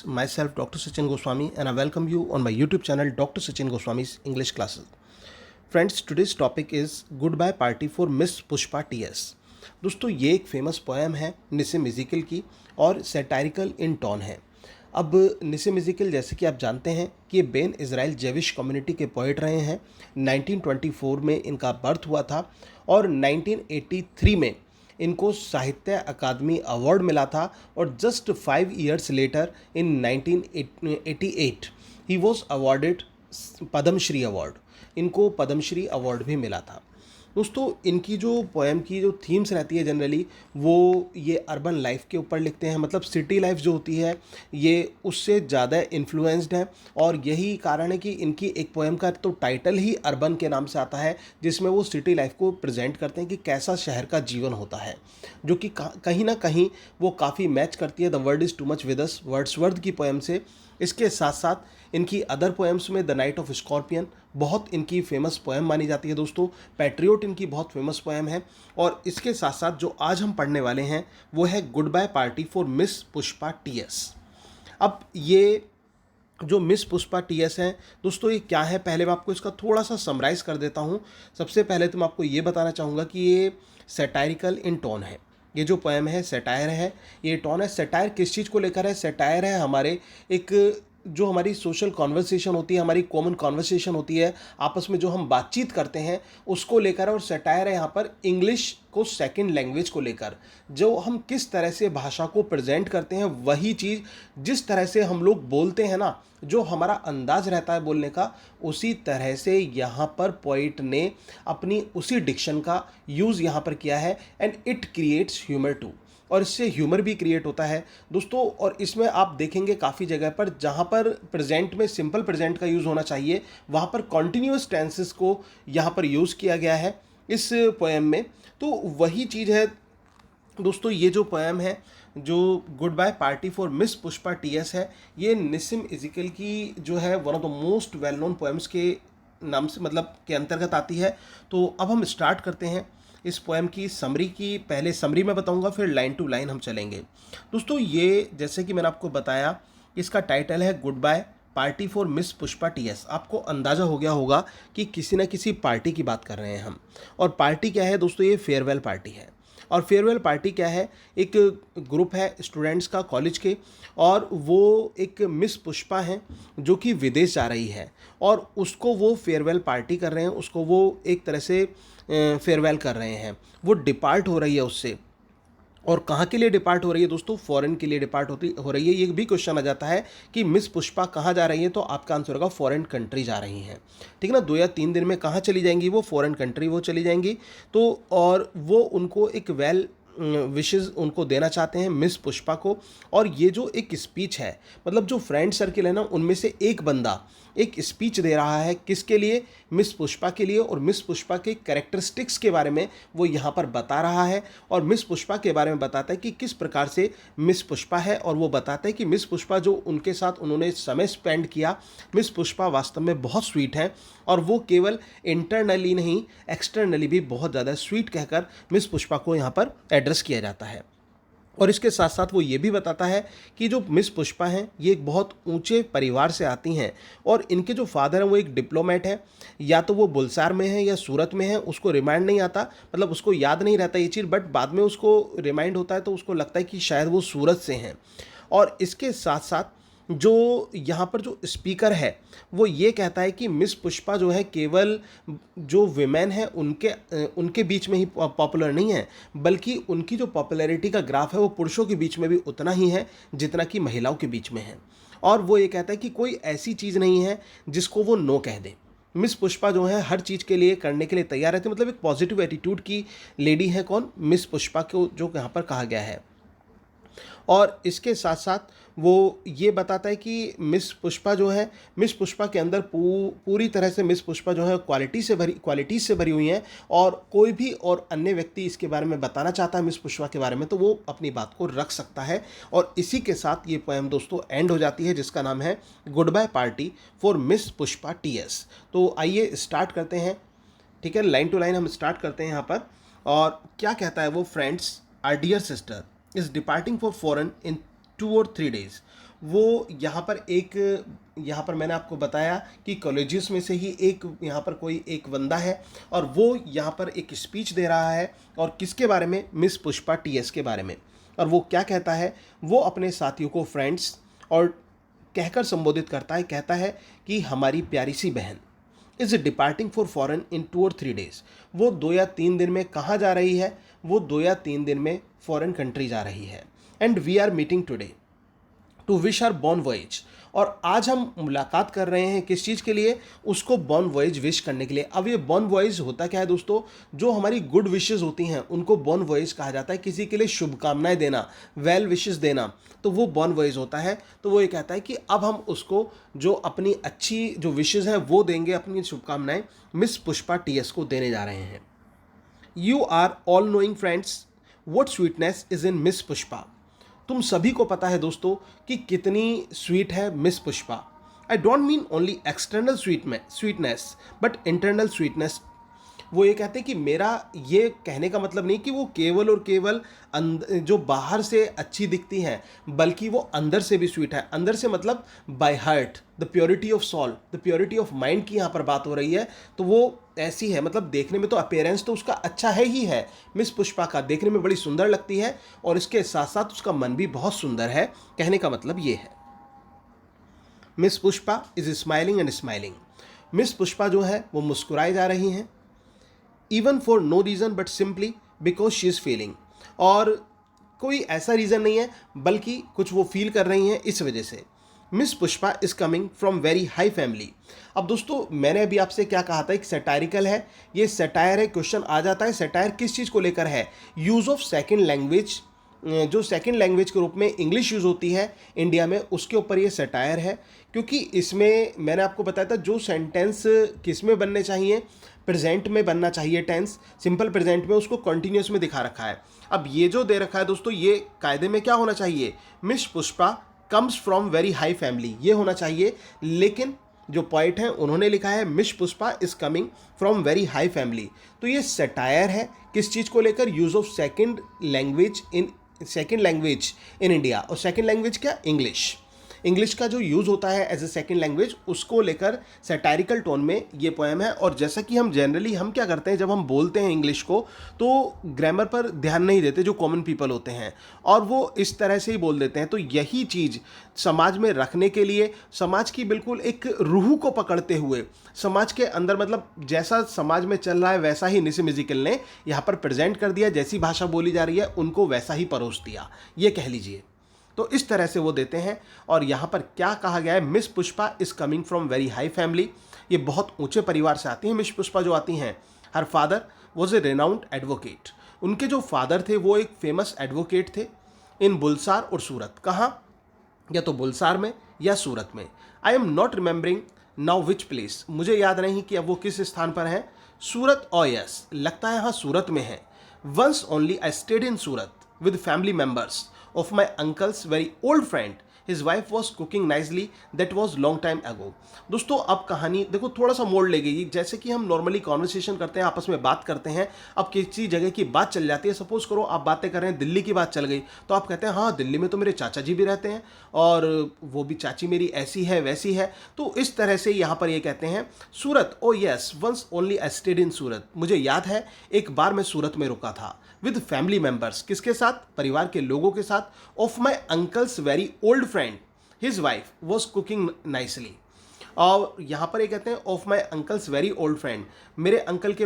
myself Dr. Sachin Goswami and I welcome you on my YouTube channel Dr. Sachin Goswami's English classes. Friends, today's topic is Goodbye Party for Miss Pushpa TS. दोस्तों ये एक famous poem है निसिम इज़िकल की और सैटारिकल इन tone है। अब निसिम इज़िकल जैसे कि आप जानते हैं कि ये बेन इज़राइल जेविश कम्युनिटी के पोइट रहे हैं। 1924 में इनका बर्थ हुआ था और 1983 में इनको साहित्य अकादमी अवार्ड मिला था और just 5 years later in 1988 he was awarded Padmashri award. इनको पद्मश्री अवार्ड भी मिला था। दोस्तों इनकी जो पोएम की जो थीम्स रहती है जनरली वो ये अर्बन लाइफ के ऊपर लिखते हैं, मतलब सिटी लाइफ जो होती है ये उससे ज़्यादा इन्फ्लुएंस्ड है और यही कारण है कि इनकी एक पोएम का तो टाइटल ही अर्बन के नाम से आता है, जिसमें वो सिटी लाइफ को प्रेजेंट करते हैं कि कैसा शहर का जीवन होता है, जो कि कहीं ना कहीं वो काफ़ी मैच करती है the world is too much with us Wordsworth की पोएम से। इसके साथ साथ इनकी अदर पोएम्स में द नाइट ऑफ स्कॉर्पियन बहुत इनकी फेमस पोएम मानी जाती है। दोस्तों पैट्रियोट इनकी बहुत फेमस पोएम है और इसके साथ साथ जो आज हम पढ़ने वाले हैं वो है good bye party for miss Pushpa T S. अब ये जो मिस पुष्पा टीएस हैं दोस्तों ये क्या है, पहले मैं आपको इसका थोड़ा सा समराइज़ कर देता हूँ। सबसे पहले तो मैं आपको ये बताना चाहूँगा कि ये सैटारिकल इन टोन है। ये जो पोएम है सैटायर है, ये टोन है। सैटायर किस चीज़ को लेकर है? सैटायर है हमारे एक जो हमारी सोशल कॉन्वर्सेशन होती है, हमारी कॉमन कॉन्वर्सेशन होती है, आपस में जो हम बातचीत करते हैं उसको लेकर। और सैटायर है यहाँ पर इंग्लिश को सेकंड लैंग्वेज को लेकर, जो हम किस तरह से भाषा को प्रेजेंट करते हैं, वही चीज़ जिस तरह से हम लोग बोलते हैं ना, जो हमारा अंदाज रहता है बोलने का, उसी तरह से यहाँ पर पोइट ने अपनी उसी डिक्शन का यूज़ यहाँ पर किया है and it creates humour too, और इससे ह्यूमर भी क्रिएट होता है दोस्तों। और इसमें आप देखेंगे काफ़ी जगह पर जहाँ पर प्रेजेंट में सिंपल प्रेजेंट का यूज़ होना चाहिए वहाँ पर कॉन्टिन्यूअस टेंसेस को यहाँ पर यूज़ किया गया है इस पोएम में। तो वही चीज़ है दोस्तों। ये जो पोएम है जो good bye party for miss Pushpa T S है, ये निसिम इज़िकल की जो है one of the most well known poems के नाम से मतलब के अंतर्गत आती है। तो अब हम स्टार्ट करते हैं इस पोएम की समरी की। पहले समरी मैं बताऊंगा, फिर लाइन टू लाइन हम चलेंगे। दोस्तों ये जैसे कि मैंने आपको बताया इसका टाइटल है good bye party for miss Pushpa T S. आपको अंदाज़ा हो गया होगा कि किसी न किसी पार्टी की बात कर रहे हैं हम। और पार्टी क्या है दोस्तों? ये फेयरवेल पार्टी है। और फेयरवेल पार्टी क्या है? एक ग्रुप है स्टूडेंट्स का कॉलेज के, और वो एक मिस पुष्पा हैं जो कि विदेश जा रही है और उसको वो फेयरवेल पार्टी कर रहे हैं, उसको वो एक तरह से फेयरवेल कर रहे हैं। वो डिपार्ट हो रही है उससे। और कहाँ के लिए डिपार्ट हो रही है दोस्तों? फॉरेन के लिए डिपार्ट हो रही है। ये भी क्वेश्चन आ जाता है कि मिस पुष्पा कहाँ जा रही है, तो आपका आंसर होगा फॉरेन कंट्री जा रही हैं, ठीक है ना। 2 या 3 दिन में कहाँ चली जाएंगी वो? फॉरेन कंट्री वो चली जाएंगी। तो और वो उनको एक वेल विशेज़ उनको देना चाहते हैं मिस पुष्पा को। और ये जो एक स्पीच है, मतलब जो फ्रेंड सर्किल है ना, उनमें से एक बंदा एक स्पीच दे रहा है किसके लिए? मिस पुष्पा के लिए। और मिस पुष्पा के कैरेक्टरिस्टिक्स के बारे में वो यहाँ पर बता रहा है और मिस पुष्पा के बारे में बताता है कि किस प्रकार से मिस पुष्पा है। और वो बताता है कि मिस पुष्पा जो उनके साथ उन्होंने समय स्पेंड किया, मिस पुष्पा वास्तव में बहुत स्वीट है और वो केवल इंटरनली नहीं एक्सटर्नली भी बहुत ज़्यादा स्वीट कहकर मिस पुष्पा को यहाँ पर एड्रेस किया जाता है। और इसके साथ साथ वो ये भी बताता है कि जो मिस पुष्पा हैं ये एक बहुत ऊंचे परिवार से आती हैं और इनके जो फादर हैं वो एक डिप्लोमेट है, या तो वो बुलसार में है या सूरत में है, उसको रिमाइंड नहीं आता, मतलब उसको याद नहीं रहता ये चीज़, बट बाद में उसको रिमाइंड होता है तो उसको लगता है कि शायद वो सूरत से हैं। और इसके साथ साथ जो यहाँ पर जो स्पीकर है वो ये कहता है कि मिस पुष्पा जो है केवल जो विमेन है उनके बीच में ही पॉपुलर नहीं है, बल्कि उनकी जो पॉपुलैरिटी का ग्राफ है वो पुरुषों के बीच में भी उतना ही है जितना कि महिलाओं के बीच में है। और वो ये कहता है कि कोई ऐसी चीज़ नहीं है जिसको वो नो कह दे। मिस पुष्पा जो है हर चीज़ के लिए करने के लिए तैयार रहती है, मतलब एक पॉजिटिव एटीट्यूड की लेडी है कौन? मिस पुष्पा को जो यहाँ पर कहा गया है। और इसके साथ साथ वो ये बताता है कि मिस पुष्पा जो है, मिस पुष्पा के अंदर पूरी तरह से मिस पुष्पा जो है क्वालिटीज़ से भरी हुई हैं। और कोई भी और अन्य व्यक्ति इसके बारे में बताना चाहता है मिस पुष्पा के बारे में तो वो अपनी बात को रख सकता है। और इसी के साथ ये पोएम दोस्तों एंड हो जाती है, जिसका नाम है good bye party for miss Pushpa T S. तो आइए स्टार्ट करते हैं, ठीक है, लाइन टू लाइन हम स्टार्ट करते हैं यहाँ पर। और क्या कहता है वो? Friends, our dear sister is departing for foreign in 2 or 3 days. वो यहाँ पर मैंने आपको बताया कि कॉलेजेस में से ही एक यहाँ पर कोई एक बंदा है और वो यहाँ पर एक स्पीच दे रहा है। और किसके बारे में? मिस पुष्पा टीएस के बारे में। और वो क्या कहता है? वो अपने साथियों को फ्रेंड्स और कहकर संबोधित करता है, कहता है कि हमारी प्यारी सी बहन इज़ डिपार्टिंग फॉर फॉरेन इन 2 और 3 डेज। वो 2 या 3 दिन में कहाँ जा रही है? वो 2 या 3 दिन में फॉरेन कंट्री जा रही है। And we are meeting today to wish her bon voyage. और आज हम मुलाकात कर रहे हैं किस चीज़ के लिए? उसको बॉर्न वॉयज विश करने के लिए। अब ये बॉर्न वॉयज होता क्या है दोस्तों? जो हमारी गुड विशेज़ होती हैं उनको बॉर्न वॉयज कहा जाता है। किसी के लिए शुभकामनाएं देना, वेल विशेज़ देना, तो वो बॉर्न वॉयज होता है। तो वो ये कहता है कि अब हम उसको जो अपनी अच्छी जो विशेज़ हैं वो देंगे, अपनी शुभकामनाएं मिस पुष्पा टीएस को देने जा रहे हैं। You are all knowing friends what sweetness is in Miss Pushpa. तुम सभी को पता है दोस्तों कि कितनी स्वीट है Miss Pushpa. I don't mean only external sweetness but internal sweetness. वो ये कहते हैं कि मेरा ये कहने का मतलब नहीं कि वो केवल और केवल जो बाहर से अच्छी दिखती हैं, बल्कि वो अंदर से भी स्वीट है। अंदर से मतलब by heart, the purity of soul, the purity of mind की यहाँ पर बात हो रही है। तो वो ऐसी है, मतलब देखने में तो अपीयरेंस तो उसका अच्छा है ही है, मिस पुष्पा का देखने में बड़ी सुंदर लगती है और इसके साथ साथ उसका मन भी बहुत सुंदर है। कहने का मतलब ये है Miss Pushpa is smiling and smiling. Miss Pushpa जो है वो मुस्कुराई जा रही हैं, even for no reason but simply because she is feeling. और कोई ऐसा रीज़न नहीं है बल्कि कुछ वो फील कर रही हैं इस वजह से। Miss Pushpa is coming from very high family. अब दोस्तों मैंने अभी आपसे क्या कहा था, एक सैटायरिकल है, ये सैटायर है। क्वेश्चन आ जाता है सैटायर किस चीज़ को लेकर है? यूज़ ऑफ सेकेंड लैंग्वेज, जो सेकंड लैंग्वेज के रूप में इंग्लिश यूज़ होती है इंडिया में, उसके ऊपर ये सटायर है। क्योंकि इसमें मैंने आपको बताया था जो सेंटेंस किस में बनने चाहिए, प्रेजेंट में बनना चाहिए टेंस, सिंपल प्रेजेंट में, उसको कंटिन्यूस में दिखा रखा है। अब ये जो दे रखा है दोस्तों, ये कायदे में क्या होना चाहिए? Miss Pushpa comes from very high family, ये होना चाहिए। लेकिन जो पॉइंट है उन्होंने लिखा है Miss Pushpa is coming from very high family. तो ये सटायर है किस चीज़ को लेकर? Use of second language in India. और सेकंड लैंग्वेज क्या? इंग्लिश। इंग्लिश का जो यूज़ होता है एज ए सेकेंड लैंग्वेज, उसको लेकर सैटारिकल टोन में ये पोएम है। और जैसा कि हम जनरली हम क्या करते हैं, जब हम बोलते हैं इंग्लिश को तो ग्रामर पर ध्यान नहीं देते जो कॉमन पीपल होते हैं, और वो इस तरह से ही बोल देते हैं। तो यही चीज़ समाज में रखने के लिए, समाज की बिल्कुल एक रूह को पकड़ते हुए, समाज के अंदर मतलब जैसा समाज में चल रहा है वैसा ही निसी म्यूजिकल ने यहाँ पर प्रेजेंट कर दिया, जैसी भाषा बोली जा रही है उनको वैसा ही परोस दिया, ये कह लीजिए। तो इस तरह से वो देते हैं। और यहाँ पर क्या कहा गया है? Miss Pushpa is coming from very high family. ये बहुत ऊंचे परिवार से आती हैं मिस पुष्पा जो आती हैं। Her father was a renowned advocate. उनके जो फादर थे वो एक फेमस एडवोकेट थे इन बुलसार और सूरत। कहाँ? या तो बुलसार में या सूरत में। I am not remembering now which place, मुझे याद नहीं कि अब वो किस स्थान पर है। सूरत, और यस लगता है हाँ सूरत में है। Once only I stayed in Surat with family members of my uncle's very old friend. His wife was cooking nicely. That was long time ago. दोस्तों अब कहानी देखो थोड़ा सा मोड़ ले गई। जैसे कि हम नॉर्मली कॉन्वर्सेशन करते हैं, आपस में बात करते हैं, अब किसी जगह की बात चल जाती है। सपोज करो आप बातें कर रहे हैं, दिल्ली की बात चल गई, तो आप कहते हैं हाँ दिल्ली में तो मेरे चाचा जी भी रहते हैं और वो भी चाची मेरी ऐसी है वैसी है। तो इस तरह से यहाँ पर ये कहते हैं Surat, oh yes once only I stayed in Surat. मुझे याद है एक बार मैं सूरत में रुका था। विद फैमिली मेंबर्स, किसके साथ? परिवार के लोगों के साथ। Of my uncle's very old friend, his wife was cooking nicely. और यहाँ पर ये कहते हैं of my uncle's very old friend, मेरे अंकल के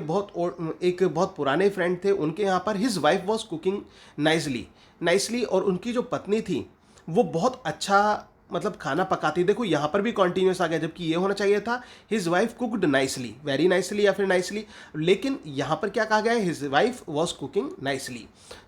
एक बहुत पुराने फ्रेंड थे, उनके यहाँ पर his wife was cooking nicely. और उनकी जो पत्नी थी वो बहुत अच्छा मतलब खाना पकाती। देखो यहाँ पर भी कॉन्टिन्यूस आ गया, जबकि ये होना चाहिए था his wife cooked nicely, very nicely या फिर नाइसली। लेकिन यहाँ पर क्या कहा गया है? His wife was cooking nicely.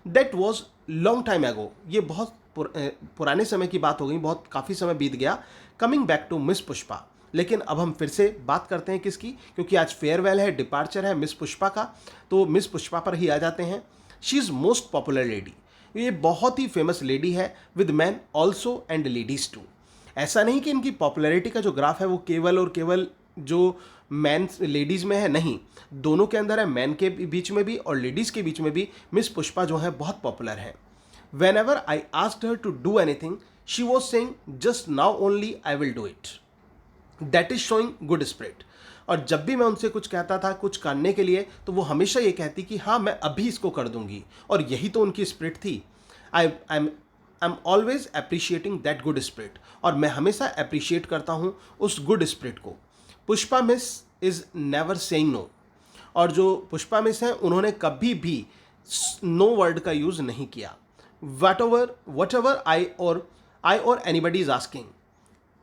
That was long time एगो, ये बहुत पुराने समय की बात हो गई, बहुत काफ़ी समय बीत गया। Coming back to Miss Pushpa, लेकिन अब हम फिर से बात करते हैं किसकी? क्योंकि आज फेयरवेल है, डिपार्चर है मिस पुष्पा का, तो मिस पुष्पा पर ही आ जाते हैं। She is most popular lady, ये बहुत ही फेमस लेडी है, with man also and ladies too. ऐसा नहीं कि इनकी पॉपुलैरिटी का जो ग्राफ है वो केवल और केवल जो मैन लेडीज़ में है, नहीं, दोनों के अंदर है, मैन के बीच में भी और लेडीज़ के बीच में भी मिस पुष्पा जो है बहुत पॉपुलर है। When ever I asked her to do anything she was saying just now only I will do it, that is showing good spirit. और जब भी मैं उनसे कुछ कहता था कुछ करने के लिए, तो वो हमेशा ये कहती कि हाँ मैं अभी इसको कर दूंगी, और यही तो उनकी स्पिरिट थी। I am always appreciating that good spirit, और मैं हमेशा अप्रिशिएट करता हूँ उस गुड स्पिरिट को। Pushpa miss is never saying no, और जो पुष्पा मिस हैं उन्होंने कभी भी नो वर्ड का यूज नहीं किया। वट एवर आई और एनीबडी इज आस्किंग,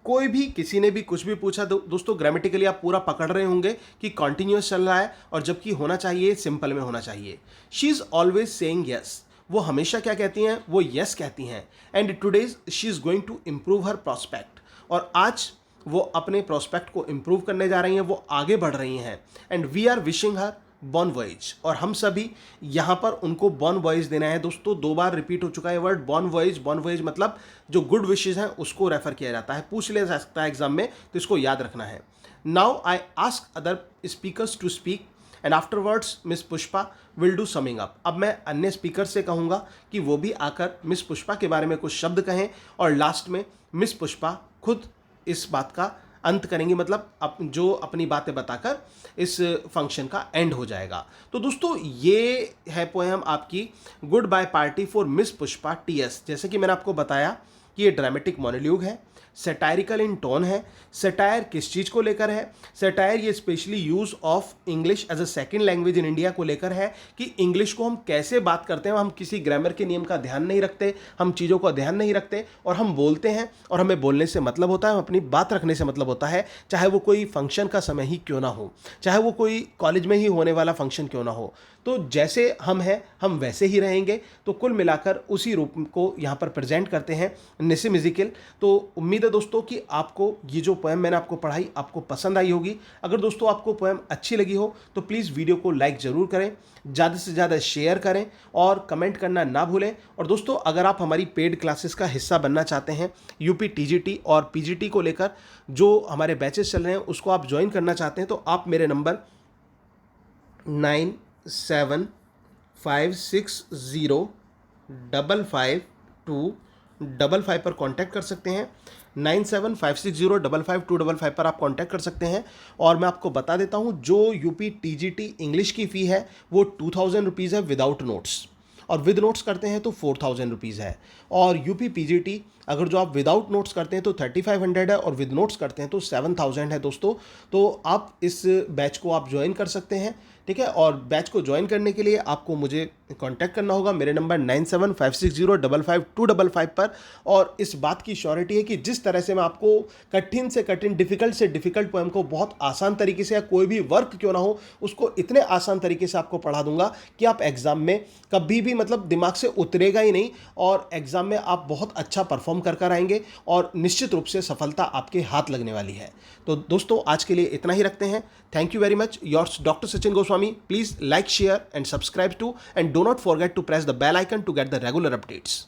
कोई भी किसी ने भी कुछ भी पूछा, दोस्तों ग्रामेटिकली आप पूरा पकड़ रहे होंगे कि कॉन्टिन्यूस चल रहा है, और जबकि होना चाहिए सिंपल में होना चाहिए। She is always saying yes, वो हमेशा क्या कहती हैं, वो यस कहती हैं। And today's she is going to improve her prospect, और आज वो अपने प्रॉस्पेक्ट को इम्प्रूव करने जा रही हैं, वो आगे बढ़ रही हैं। And we are wishing her bon voyage, और हम सभी यहाँ पर उनको बॉर्न वॉइज देना है। दोस्तों 2 बार रिपीट हो चुका है word born wise. Born wise मतलब जो गुड विशेज हैं उसको रेफर किया जाता है, पूछ लिया जा सकता है एग्जाम में, तो इसको याद रखना है। Now I ask other speakers to speak and afterwards miss Pushpa will do something up. अब मैं अन्य स्पीकर से कहूँगा कि वो भी आकर मिस पुष्पा के बारे में कुछ शब्द कहें, और लास्ट में मिस पुष्पा खुद इस बात का अंत करेंगे, मतलब जो अपनी बातें बताकर इस फंक्शन का एंड हो जाएगा। तो दोस्तों ये है पोएम आपकी good bye party for miss Pushpa TS. जैसे कि मैंने आपको बताया कि ये ड्रामेटिक मोनोलॉग है, सटायरिकल इन टोन है। सटायर किस चीज़ को लेकर है? सटायर ये specially use of English as a second language in India को लेकर है, कि इंग्लिश को हम कैसे बात करते हैं। हम किसी ग्रामर के नियम का ध्यान नहीं रखते, हम चीज़ों का ध्यान नहीं रखते, और हम बोलते हैं, और हमें बोलने से मतलब होता है, हम अपनी बात रखने से मतलब होता है, चाहे वो कोई फंक्शन का समय ही क्यों ना हो, चाहे वो कोई कॉलेज में ही होने वाला फंक्शन क्यों ना हो। तो जैसे हम हैं हम वैसे ही रहेंगे। तो कुल मिलाकर उसी रूप को यहाँ पर प्रेजेंट करते हैं निसी म्यूजिकल। तो उम्मीद है दोस्तों कि आपको ये जो पोएम मैंने आपको पढ़ाई आपको पसंद आई होगी। अगर दोस्तों आपको पोएम अच्छी लगी हो तो प्लीज़ वीडियो को लाइक ज़रूर करें, ज़्यादा से ज़्यादा शेयर करें, और कमेंट करना ना भूलें। और दोस्तों अगर आप हमारी पेड क्लासेस का हिस्सा बनना चाहते हैं, यूपी टीजीटी और पीजीटी को लेकर जो हमारे बैचेस चल रहे हैं उसको आप ज्वाइन करना चाहते हैं, तो आप मेरे नंबर 9756055255 पर कांटेक्ट कर सकते हैं। 9756055255 पर आप कांटेक्ट कर सकते हैं। और मैं आपको बता देता हूं, जो यूपी टीजीटी इंग्लिश की फ़ी है वो 2000 रुपीज़ है विदाउट नोट्स, और विद नोट्स करते हैं तो 4000 रुपीज़ है। और यूपी पीजीटी अगर जो आप विदाउट नोट्स करते हैं तो 3500 है, और विद नोट्स करते हैं तो 7000 है दोस्तों। तो आप इस बैच को आप ज्वाइन कर सकते हैं, ठीक है। और बैच को ज्वाइन करने के लिए आपको मुझे कांटेक्ट करना होगा मेरे नंबर 9756055255 पर। और इस बात की श्योरिटी है कि जिस तरह से मैं आपको कठिन से कठिन, डिफ़िकल्ट से डिफ़िकल्ट पोएम को बहुत आसान तरीके से, या कोई भी वर्क क्यों ना हो उसको इतने आसान तरीके से आपको पढ़ा दूंगा कि आप एग्ज़ाम में कभी भी मतलब दिमाग से उतरेगा ही नहीं, और एग्ज़ाम में आप बहुत अच्छा परफॉर्म कर आएंगे, और निश्चित रूप से सफलता आपके हाथ लगने वाली है। तो दोस्तों आज के लिए इतना ही रखते हैं। Thank you very much. Yours doctor Sachin Goswami. Please like, share and subscribe to, and do not forget to press the bell icon to get the regular updates.